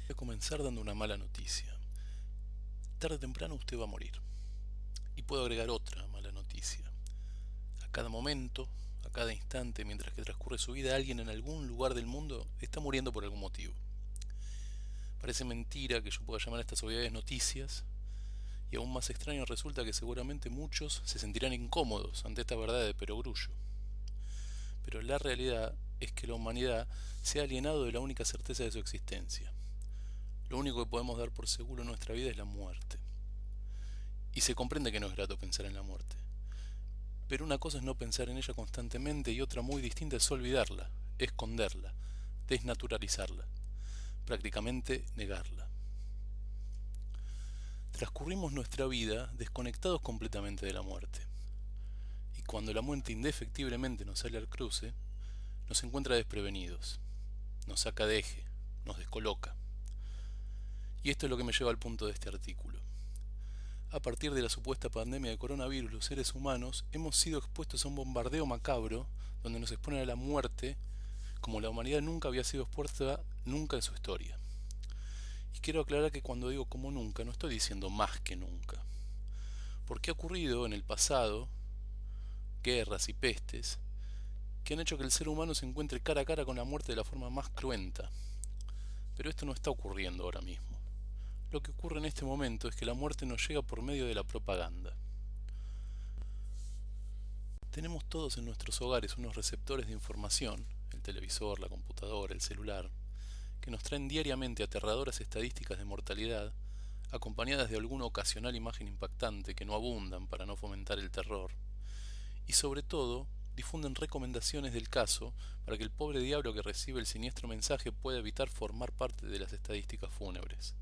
Voy a comenzar dando una mala noticia. Tarde o temprano usted va a morir. Y puedo agregar otra mala noticia. A cada momento, a cada instante, mientras que transcurre su vida, alguien en algún lugar del mundo está muriendo por algún motivo. Parece mentira que yo pueda llamar a estas obviedades noticias, y aún más extraño resulta que seguramente muchos se sentirán incómodos ante esta verdad de perogrullo. Pero la realidad es que la humanidad se ha alienado de la única certeza de su existencia. Lo único que podemos dar por seguro en nuestra vida es la muerte. Y se comprende que no es grato pensar en la muerte. Pero una cosa es no pensar en ella constantemente y otra muy distinta es olvidarla, esconderla, desnaturalizarla, prácticamente negarla. Transcurrimos nuestra vida desconectados completamente de la muerte. Y cuando la muerte indefectiblemente nos sale al cruce, nos encuentra desprevenidos, nos saca de eje, nos descoloca. Y esto es lo que me lleva al punto de este artículo. A partir de la supuesta pandemia de coronavirus, los seres humanos hemos sido expuestos a un bombardeo macabro donde nos exponen a la muerte como la humanidad nunca había sido expuesta nunca en su historia. Y quiero aclarar que cuando digo como nunca, no estoy diciendo más que nunca. Porque ha ocurrido en el pasado guerras y pestes que han hecho que el ser humano se encuentre cara a cara con la muerte de la forma más cruenta. Pero esto no está ocurriendo ahora mismo. Lo que ocurre en este momento es que la muerte nos llega por medio de la propaganda. Tenemos todos en nuestros hogares unos receptores de información, el televisor, la computadora, el celular, que nos traen diariamente aterradoras estadísticas de mortalidad, acompañadas de alguna ocasional imagen impactante que no abundan para no fomentar el terror, y sobre todo difunden recomendaciones del caso para que el pobre diablo que recibe el siniestro mensaje pueda evitar formar parte de las estadísticas fúnebres.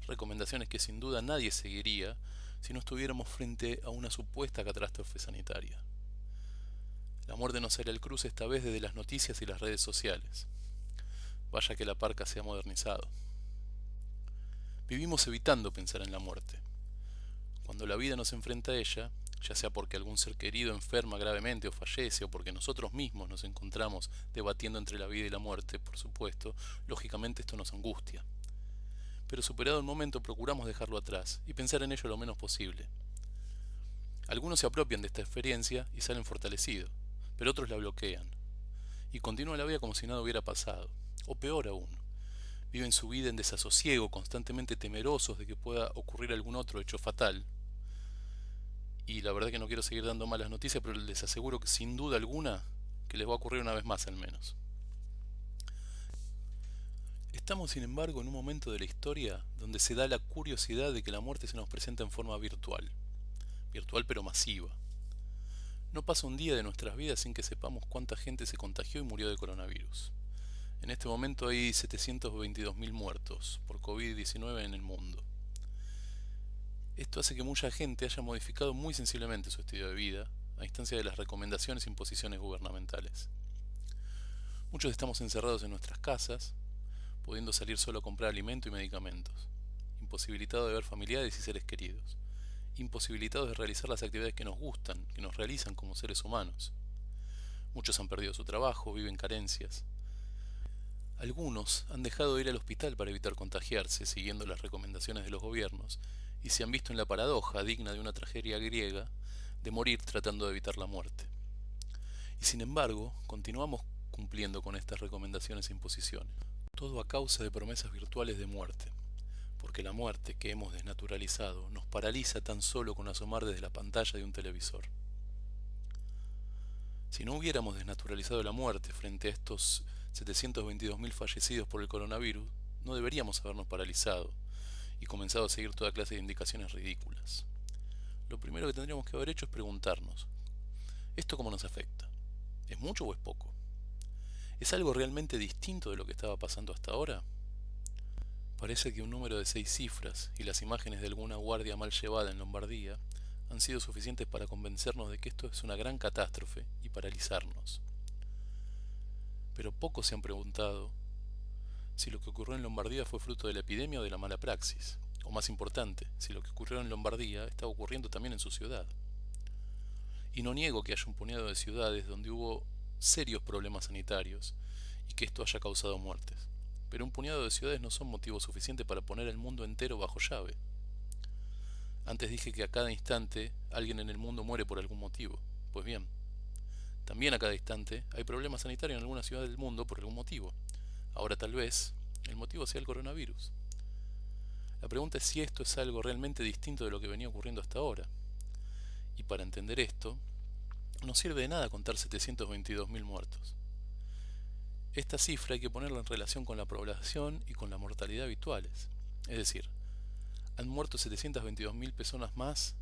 Recomendaciones que sin duda nadie seguiría si no estuviéramos frente a una supuesta catástrofe sanitaria. La muerte nos sale al cruce esta vez desde las noticias y las redes sociales. Vaya que la parca se ha modernizado. Vivimos evitando pensar en la muerte. Cuando la vida nos enfrenta a ella, ya sea porque algún ser querido enferma gravemente o fallece, o porque nosotros mismos nos encontramos debatiendo entre la vida y la muerte, por supuesto, lógicamente esto nos angustia. Pero superado el momento procuramos dejarlo atrás y pensar en ello lo menos posible. Algunos se apropian de esta experiencia y salen fortalecidos, pero otros la bloquean. Y continúan la vida como si nada hubiera pasado. O peor aún, viven su vida en desasosiego, constantemente temerosos de que pueda ocurrir algún otro hecho fatal. Y la verdad que no quiero seguir dando malas noticias, pero les aseguro que sin duda alguna que les va a ocurrir una vez más al menos. Estamos sin embargo en un momento de la historia donde se da la curiosidad de que la muerte se nos presenta en forma virtual. Virtual pero masiva. No pasa un día de nuestras vidas sin que sepamos cuánta gente se contagió y murió de coronavirus. En este momento hay 722.000 muertos por COVID-19 en el mundo. Esto hace que mucha gente haya modificado muy sensiblemente su estilo de vida a instancia de las recomendaciones e imposiciones gubernamentales. Muchos estamos encerrados en nuestras casas, pudiendo salir solo a comprar alimento y medicamentos, imposibilitados de ver familiares y seres queridos, imposibilitados de realizar las actividades que nos gustan, que nos realizan como seres humanos. Muchos han perdido su trabajo, viven carencias. Algunos han dejado de ir al hospital para evitar contagiarse, siguiendo las recomendaciones de los gobiernos, y se han visto en la paradoja, digna de una tragedia griega, de morir tratando de evitar la muerte. Y sin embargo, continuamos cumpliendo con estas recomendaciones e imposiciones. Todo a causa de promesas virtuales de muerte, porque la muerte que hemos desnaturalizado nos paraliza tan solo con asomar desde la pantalla de un televisor. Si no hubiéramos desnaturalizado la muerte frente a estos 722.000 fallecidos por el coronavirus, no deberíamos habernos paralizado y comenzado a seguir toda clase de indicaciones ridículas. Lo primero que tendríamos que haber hecho es preguntarnos, ¿esto cómo nos afecta? ¿Es mucho o es poco? ¿Es algo realmente distinto de lo que estaba pasando hasta ahora? Parece que un número de 6 cifras y las imágenes de alguna guardia mal llevada en Lombardía han sido suficientes para convencernos de que esto es una gran catástrofe y paralizarnos. Pero pocos se han preguntado si lo que ocurrió en Lombardía fue fruto de la epidemia o de la mala praxis, o más importante, si lo que ocurrió en Lombardía estaba ocurriendo también en su ciudad. Y no niego que haya un puñado de ciudades donde hubo serios problemas sanitarios y que esto haya causado muertes. pero un puñado de ciudades no son motivo suficiente para poner el mundo entero bajo llave. Antes dije que a cada instante alguien en el mundo muere por algún motivo. Pues bien, también a cada instante hay problemas sanitarios en alguna ciudad del mundo por algún motivo. Ahora tal vez el motivo sea el coronavirus. La pregunta es si esto es algo realmente distinto de lo que venía ocurriendo hasta ahora. Y para entender esto, no sirve de nada contar 722.000 muertos. Esta cifra hay que ponerla en relación con la población y con la mortalidad habituales. Es decir, han muerto 722.000 personas más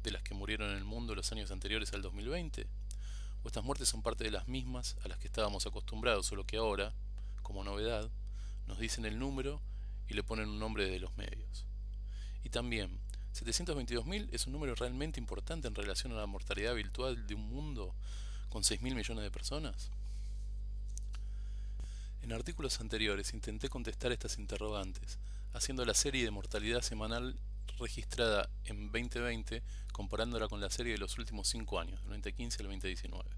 de las que murieron en el mundo los años anteriores al 2020, o estas muertes son parte de las mismas a las que estábamos acostumbrados, solo que ahora, como novedad, nos dicen el número y le ponen un nombre de los medios. Y también, 722.000 es un número realmente importante en relación a la mortalidad habitual de un mundo con 6.000 millones de personas. En artículos anteriores intenté contestar estas interrogantes, haciendo la serie de mortalidad semanal registrada en 2020 comparándola con la serie de los últimos 5 años, del 2015 al 2019.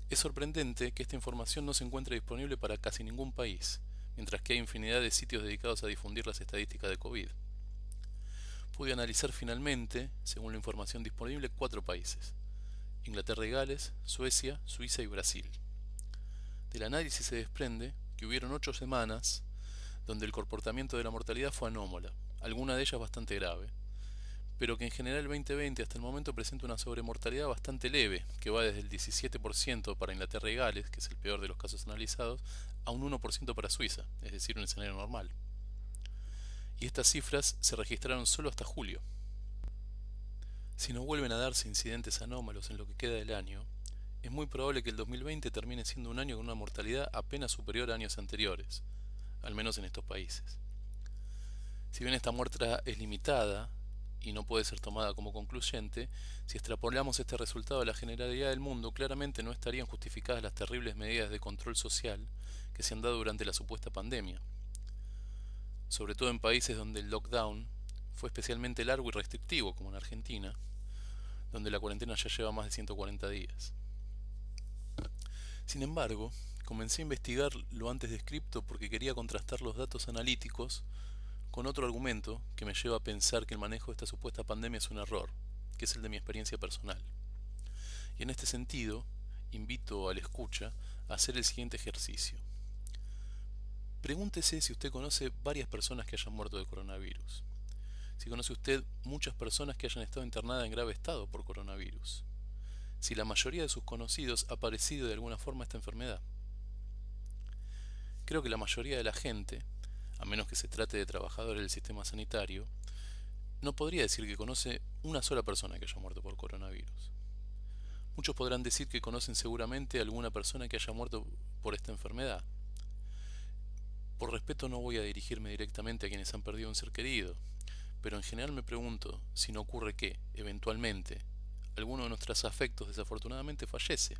Es sorprendente que esta información no se encuentre disponible para casi ningún país, mientras que hay infinidad de sitios dedicados a difundir las estadísticas de COVID. Pude analizar finalmente, según la información disponible, 4 países: Inglaterra y Gales, Suecia, Suiza y Brasil. Del análisis se desprende que hubieron 8 semanas donde el comportamiento de la mortalidad fue anómala, alguna de ellas bastante grave, pero que en general el 2020 hasta el momento presenta una sobremortalidad bastante leve, que va desde el 17% para Inglaterra y Gales, que es el peor de los casos analizados, a un 1% para Suiza, es decir, un escenario normal. Y estas cifras se registraron solo hasta julio. Si no vuelven a darse incidentes anómalos en lo que queda del año, es muy probable que el 2020 termine siendo un año con una mortalidad apenas superior a años anteriores, al menos en estos países. Si bien esta muestra es limitada y no puede ser tomada como concluyente, si extrapolamos este resultado a la generalidad del mundo, claramente no estarían justificadas las terribles medidas de control social que se han dado durante la supuesta pandemia, sobre todo en países donde el lockdown fue especialmente largo y restrictivo, como en Argentina, donde la cuarentena ya lleva más de 140 días. Sin embargo, comencé a investigar lo antes descrito porque quería contrastar los datos analíticos con otro argumento que me lleva a pensar que el manejo de esta supuesta pandemia es un error, que es el de mi experiencia personal. Y en este sentido, invito al escucha a hacer el siguiente ejercicio. Pregúntese si usted conoce varias personas que hayan muerto de coronavirus. Si conoce usted muchas personas que hayan estado internadas en grave estado por coronavirus. Si la mayoría de sus conocidos ha padecido de alguna forma esta enfermedad. Creo que la mayoría de la gente, a menos que se trate de trabajadores del sistema sanitario, no podría decir que conoce una sola persona que haya muerto por coronavirus. Muchos podrán decir que conocen seguramente a alguna persona que haya muerto por esta enfermedad. Por respeto no voy a dirigirme directamente a quienes han perdido un ser querido, pero en general me pregunto si no ocurre que, eventualmente, alguno de nuestros afectos desafortunadamente fallece.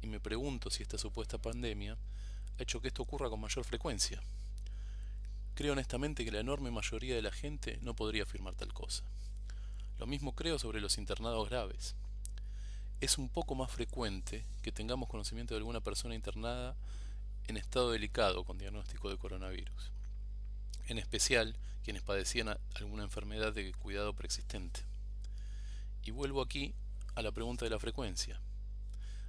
Y me pregunto si esta supuesta pandemia ha hecho que esto ocurra con mayor frecuencia. Creo honestamente que la enorme mayoría de la gente no podría afirmar tal cosa. Lo mismo creo sobre los internados graves. Es un poco más frecuente que tengamos conocimiento de alguna persona internada en estado delicado con diagnóstico de coronavirus, en especial quienes padecían alguna enfermedad de cuidado preexistente. Y vuelvo aquí a la pregunta de la frecuencia.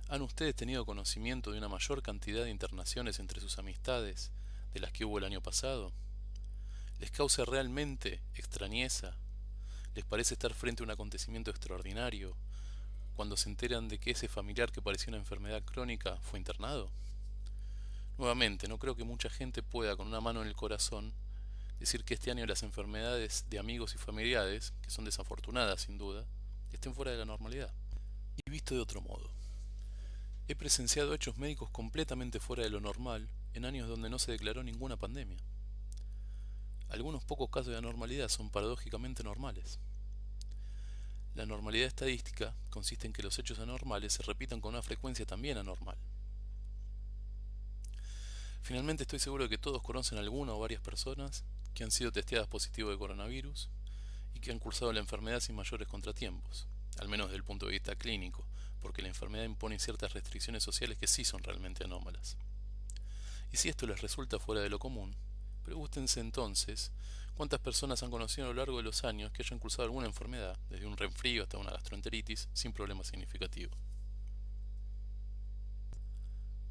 ¿Han ustedes tenido conocimiento de una mayor cantidad de internaciones entre sus amistades de las que hubo el año pasado? ¿Les causa realmente extrañeza? ¿Les parece estar frente a un acontecimiento extraordinario cuando se enteran de que ese familiar que parecía una enfermedad crónica fue internado? Nuevamente, no creo que mucha gente pueda, con una mano en el corazón, decir que este año las enfermedades de amigos y familiares, que son desafortunadas sin duda, estén fuera de la normalidad. Y visto de otro modo, he presenciado hechos médicos completamente fuera de lo normal en años donde no se declaró ninguna pandemia. Algunos pocos casos de anormalidad son paradójicamente normales. La normalidad estadística consiste en que los hechos anormales se repitan con una frecuencia también anormal. Finalmente estoy seguro de que todos conocen a alguna o varias personas que han sido testeadas positivo de coronavirus y que han cursado la enfermedad sin mayores contratiempos, al menos desde el punto de vista clínico, porque la enfermedad impone ciertas restricciones sociales que sí son realmente anómalas. Y si esto les resulta fuera de lo común, pregúntense entonces cuántas personas han conocido a lo largo de los años que hayan cursado alguna enfermedad, desde un resfrío hasta una gastroenteritis, sin problema significativo.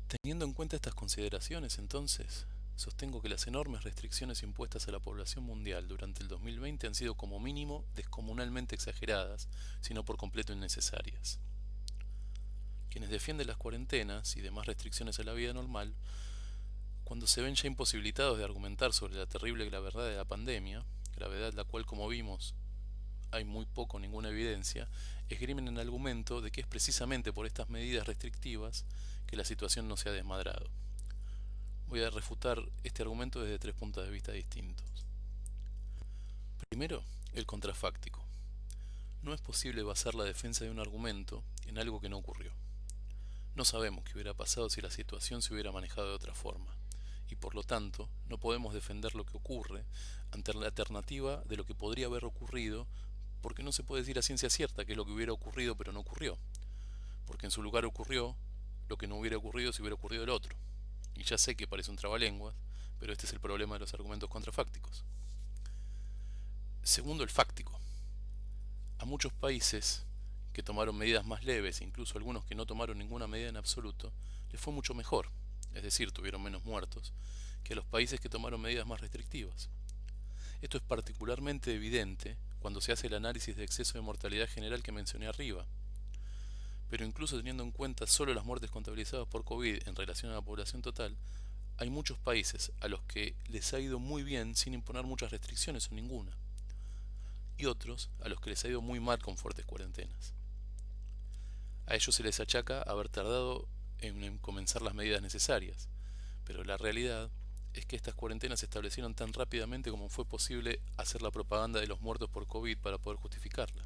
Teniendo en cuenta estas consideraciones, entonces, sostengo que las enormes restricciones impuestas a la población mundial durante el 2020 han sido como mínimo descomunalmente exageradas, si no por completo innecesarias. Quienes defienden las cuarentenas y demás restricciones a la vida normal, cuando se ven ya imposibilitados de argumentar sobre la terrible gravedad de la pandemia, gravedad la cual, como vimos, hay muy poco o ninguna evidencia, esgrimen el argumento de que es precisamente por estas medidas restrictivas que la situación no se ha desmadrado. Voy a refutar este argumento desde 3 puntos de vista distintos. Primero, el contrafáctico. No es posible basar la defensa de un argumento en algo que no ocurrió. No sabemos qué hubiera pasado si la situación se hubiera manejado de otra forma, y por lo tanto no podemos defender lo que ocurre ante la alternativa de lo que podría haber ocurrido, porque no se puede decir a ciencia cierta qué es lo que hubiera ocurrido pero no ocurrió, porque en su lugar ocurrió lo que no hubiera ocurrido si hubiera ocurrido el otro. Y ya sé que parece un trabalenguas, pero este es el problema de los argumentos contrafácticos. Segundo, el fáctico. A muchos países que tomaron medidas más leves, incluso algunos que no tomaron ninguna medida en absoluto, les fue mucho mejor, es decir, tuvieron menos muertos, que a los países que tomaron medidas más restrictivas. Esto es particularmente evidente cuando se hace el análisis de exceso de mortalidad general que mencioné arriba. Pero incluso teniendo en cuenta solo las muertes contabilizadas por COVID en relación a la población total, hay muchos países a los que les ha ido muy bien sin imponer muchas restricciones o ninguna, y otros a los que les ha ido muy mal con fuertes cuarentenas. A ellos se les achaca haber tardado en comenzar las medidas necesarias, pero la realidad es que estas cuarentenas se establecieron tan rápidamente como fue posible hacer la propaganda de los muertos por COVID para poder justificarla,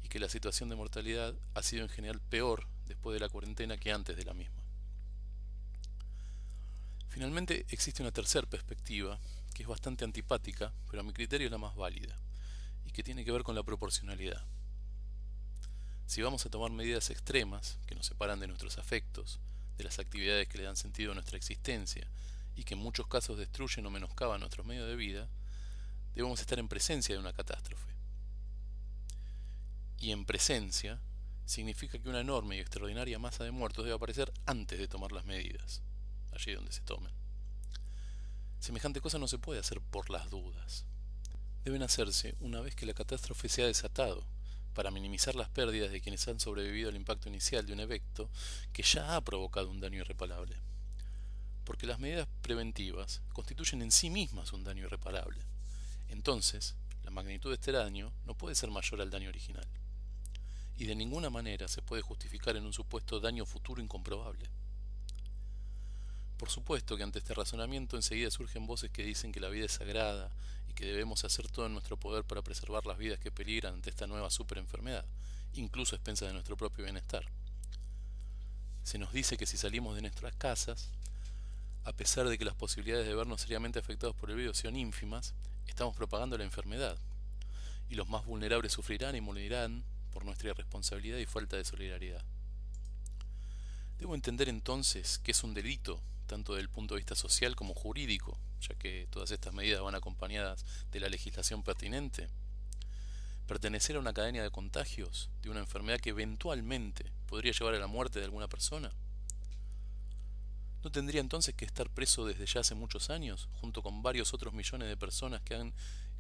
y que la situación de mortalidad ha sido en general peor después de la cuarentena que antes de la misma. Finalmente existe una tercera perspectiva, que es bastante antipática, pero a mi criterio es la más válida, y que tiene que ver con la proporcionalidad. Si vamos a tomar medidas extremas que nos separan de nuestros afectos, de las actividades que le dan sentido a nuestra existencia y que en muchos casos destruyen o menoscaban nuestros medios de vida, debemos estar en presencia de una catástrofe. Y en presencia significa que una enorme y extraordinaria masa de muertos debe aparecer antes de tomar las medidas, allí donde se tomen. Semejante cosa no se puede hacer por las dudas. Deben hacerse una vez que la catástrofe se ha desatado, para minimizar las pérdidas de quienes han sobrevivido al impacto inicial de un evento que ya ha provocado un daño irreparable. Porque las medidas preventivas constituyen en sí mismas un daño irreparable. Entonces, la magnitud de este daño no puede ser mayor al daño original. Y de ninguna manera se puede justificar en un supuesto daño futuro incomprobable. Por supuesto que ante este razonamiento enseguida surgen voces que dicen que la vida es sagrada y que debemos hacer todo en nuestro poder para preservar las vidas que peligran ante esta nueva superenfermedad, incluso a expensas de nuestro propio bienestar. Se nos dice que si salimos de nuestras casas, a pesar de que las posibilidades de vernos seriamente afectados por el virus sean ínfimas, estamos propagando la enfermedad, y los más vulnerables sufrirán y morirán por nuestra irresponsabilidad y falta de solidaridad. Debo entender entonces que es un delito, tanto desde el punto de vista social como jurídico, ya que todas estas medidas van acompañadas de la legislación pertinente. Pertenecer a una cadena de contagios de una enfermedad que eventualmente podría llevar a la muerte de alguna persona. ¿No tendría entonces que estar preso desde ya hace muchos años, junto con varios otros millones de personas que han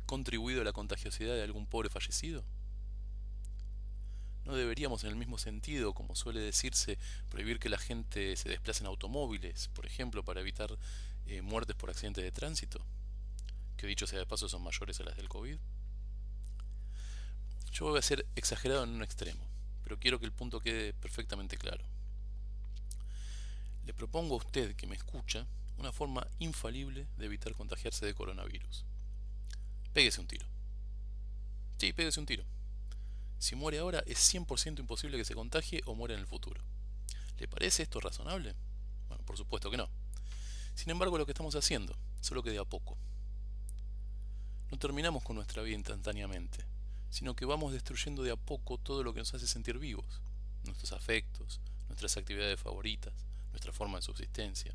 contribuido a la contagiosidad de algún pobre fallecido? ¿No deberíamos, en el mismo sentido, como suele decirse, prohibir que la gente se desplace en automóviles, por ejemplo, para evitar muertes por accidentes de tránsito? Que dicho sea de paso son mayores a las del COVID. Yo voy a ser exagerado en un extremo, pero quiero que el punto quede perfectamente claro. Le propongo a usted que me escucha una forma infalible de evitar contagiarse de coronavirus. Péguese un tiro. Sí, péguese un tiro. Si muere ahora, es 100% imposible que se contagie o muera en el futuro. ¿Le parece esto razonable? Bueno, por supuesto que no. Sin embargo, lo que estamos haciendo, solo que de a poco. No terminamos con nuestra vida instantáneamente, sino que vamos destruyendo de a poco todo lo que nos hace sentir vivos. Nuestros afectos, nuestras actividades favoritas, nuestra forma de subsistencia,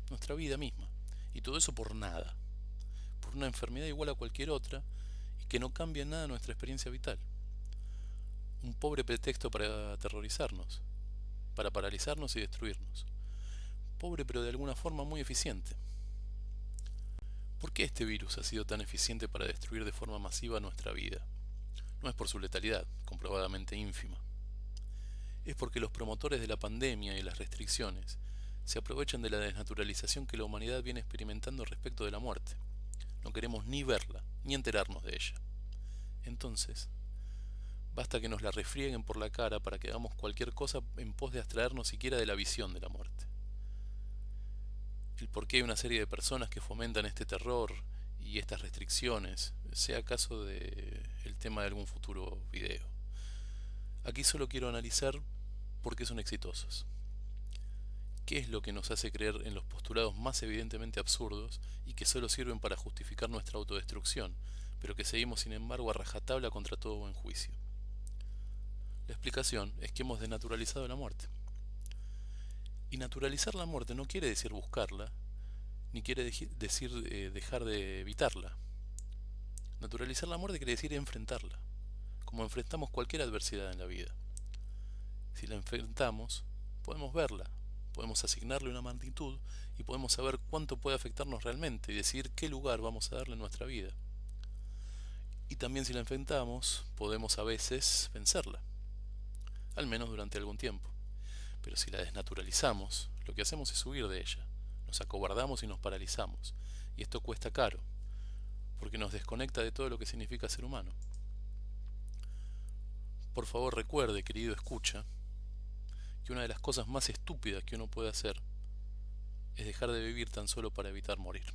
nuestra vida misma. Y todo eso por nada, por una enfermedad igual a cualquier otra y que no cambia en nada nuestra experiencia vital. Un pobre pretexto para aterrorizarnos, para paralizarnos y destruirnos. Pobre pero de alguna forma muy eficiente. ¿Por qué este virus ha sido tan eficiente para destruir de forma masiva nuestra vida? No es por su letalidad, comprobadamente ínfima. Es porque los promotores de la pandemia y las restricciones se aprovechan de la desnaturalización que la humanidad viene experimentando respecto de la muerte. No queremos ni verla, ni enterarnos de ella. Entonces, basta que nos la refrieguen por la cara para que hagamos cualquier cosa en pos de abstraernos siquiera de la visión de la muerte. El por qué hay una serie de personas que fomentan este terror y estas restricciones, sea acaso de el tema de algún futuro video. Aquí solo quiero analizar por qué son exitosos. ¿Qué es lo que nos hace creer en los postulados más evidentemente absurdos y que solo sirven para justificar nuestra autodestrucción, pero que seguimos sin embargo a rajatabla contra todo buen juicio? La explicación es que hemos denaturalizado la muerte. Y naturalizar la muerte no quiere decir buscarla, ni quiere decir dejar de evitarla. Naturalizar la muerte quiere decir enfrentarla, como enfrentamos cualquier adversidad en la vida. Si la enfrentamos, podemos verla, podemos asignarle una magnitud y podemos saber cuánto puede afectarnos realmente y decidir qué lugar vamos a darle en nuestra vida. Y también si la enfrentamos, podemos a veces vencerla, al menos durante algún tiempo. Pero si la desnaturalizamos, lo que hacemos es huir de ella, nos acobardamos y nos paralizamos, y esto cuesta caro, porque nos desconecta de todo lo que significa ser humano. Por favor recuerde, querido escucha, que una de las cosas más estúpidas que uno puede hacer es dejar de vivir tan solo para evitar morir.